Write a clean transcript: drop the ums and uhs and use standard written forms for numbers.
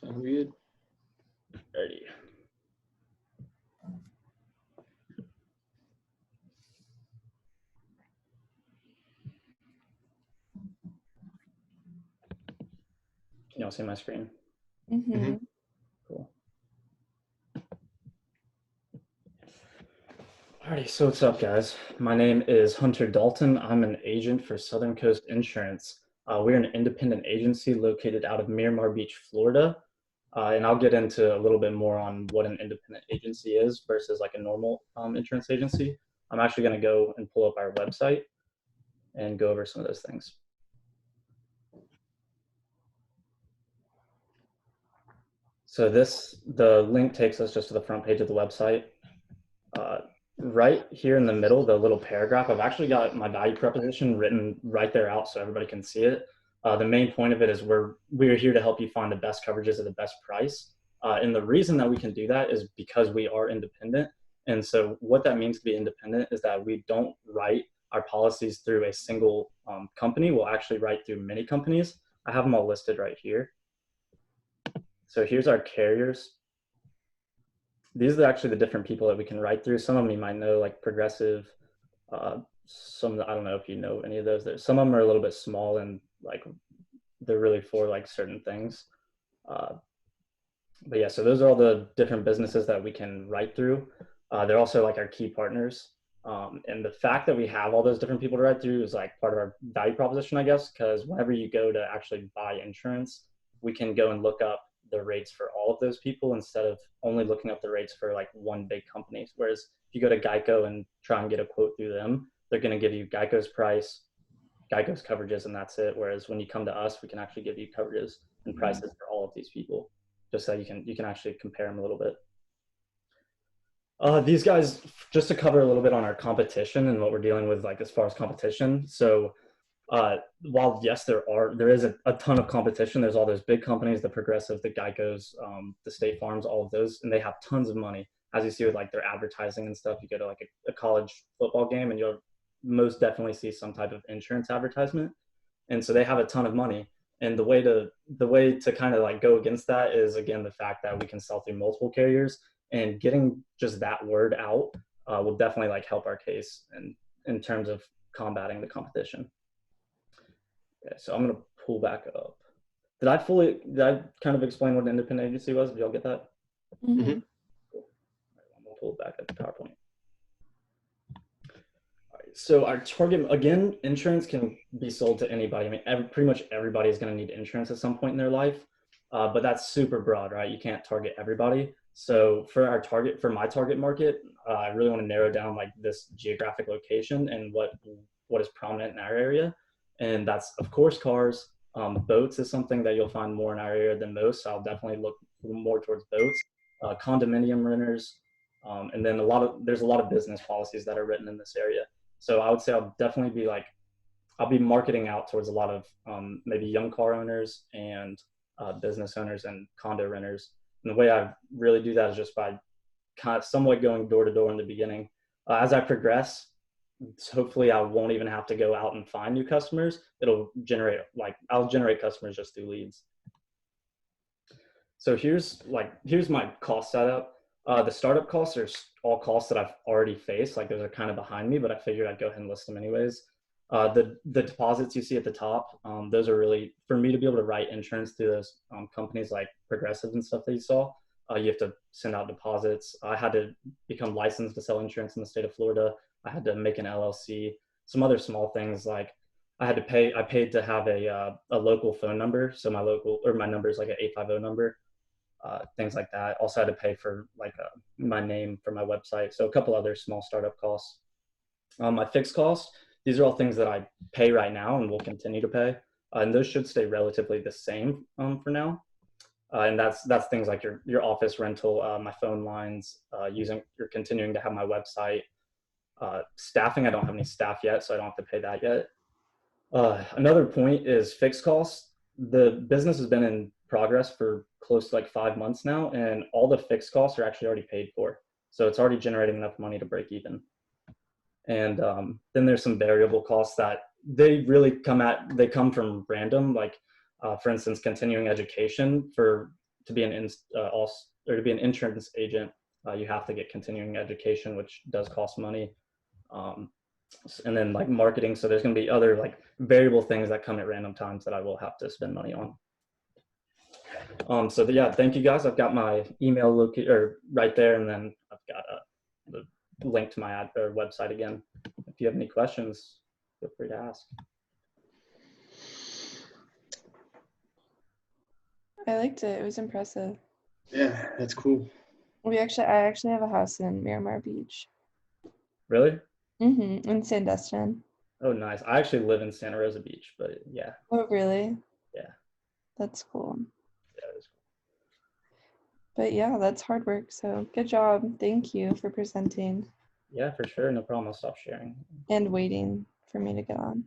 Sound good? Ready. Can y'all see my screen? Mm-hmm. Cool. Alrighty, so what's up, guys? My name is Hunter Dalton. I'm an agent for Southern Coast Insurance. We're an independent agency located out of Miramar Beach, Florida. And I'll get into a little bit more on what an independent agency is versus like a normal insurance agency. I'm actually going to go and pull up our website and go over some of those things. So the link takes us just to the front page of the website. Right here in the middle, the little paragraph, I've actually got my value proposition written right there out so everybody can see it. The main point of it is we're here to help you find the best coverages at the best price. And the reason that we can do that is because we are independent. And so what that means to be independent is that we don't write our policies through a single company. We'll actually write through many companies. I have them all listed right here. So here's our carriers. These are actually the different people that we can write through. Some of them you might know, like Progressive. Some, I don't know if you know any of those. Some of them are a little bit small and like they're really for like certain things. But yeah, so those are all the different businesses that we can write through. They're also like our key partners. And the fact that we have all those different people to write through is like part of our value proposition, I guess, because whenever you go to actually buy insurance, we can go and look up the rates for all of those people instead of only looking up the rates for like one big company. Whereas if you go to Geico and try and get a quote through them, they're going to give you Geico's price, Geico's coverages, and that's it. Whereas when you come to us, we can actually give you coverages and prices for all of these people, just so you can actually compare them a little bit. These guys, just to cover a little bit on our competition and what we're dealing with, like as far as competition. So while yes, there is a ton of competition. There's all those big companies, the Progressive, the Geicos, the State Farms, all of those, and they have tons of money. As you see with like their advertising and stuff, you go to like a college football game and you'll most definitely see some type of insurance advertisement. And so they have a ton of money. And the way to kind of like go against that is, again, the fact that we can sell through multiple carriers, and getting just that word out will definitely like help our case in terms of combating the competition. Okay, so I'm going to pull back up. Did I kind of explain what an independent agency was? Did y'all get that? Mm-hmm. Cool. All right, I'm going to pull it back at the PowerPoint. All right, so our target, again, insurance can be sold to anybody. I mean, pretty much everybody is going to need insurance at some point in their life, but that's super broad, right? You can't target everybody. So for my target market, I really want to narrow down like this geographic location and what is prominent in our area. And that's, of course, cars. Boats is something that you'll find more in our area than most. So I'll definitely look more towards boats, condominium renters, and then there's a lot of business policies that are written in this area. So I would say I'll be marketing out towards a lot of maybe young car owners and business owners and condo renters. And the way I really do that is just by kind of somewhat going door to door in the beginning. As I progress, hopefully I won't even have to go out and find new customers. I'll generate customers just through leads. So here's my cost setup. The startup costs are all costs that I've already faced. Like those are kind of behind me, but I figured I'd go ahead and list them anyways. The deposits you see at the top, those are really, for me to be able to write insurance through those companies like Progressive and stuff that you saw, you have to send out deposits. I had to become licensed to sell insurance in the state of Florida. I had to make an LLC. Some other small things like I paid to have a local phone number. So my number is like an 850 number, things like that. Also had to pay for like my name for my website. So a couple other small startup costs. My fixed costs, these are all things that I pay right now and will continue to pay. And those should stay relatively the same for now. And that's things like your office rental, my phone lines, you're continuing to have my website. Staffing, I don't have any staff yet, so I don't have to pay that yet. Another point is fixed costs. The business has been in progress for close to like 5 months now, and all the fixed costs are actually already paid for. So it's already generating enough money to break even. And then there's some variable costs that they come from random, like for instance, continuing education. For to be to be an insurance agent, you have to get continuing education, which does cost money. And then like marketing. So there's going to be other like variable things that come at random times that I will have to spend money on. Yeah, thank you guys. I've got my email right there, and then I've got the link to my website again. If you have any questions, feel free to ask. I liked it. It was impressive. Yeah, that's cool. I actually have a house in Miramar Beach. Really? Mm-hmm. In Sandestin. Oh, nice. I actually live in Santa Rosa Beach, but yeah. Oh, really? Yeah. That's cool. Yeah, it is cool. But yeah, that's hard work. So good job. Thank you for presenting. Yeah, for sure. No problem. I'll stop sharing. And waiting for me to get on.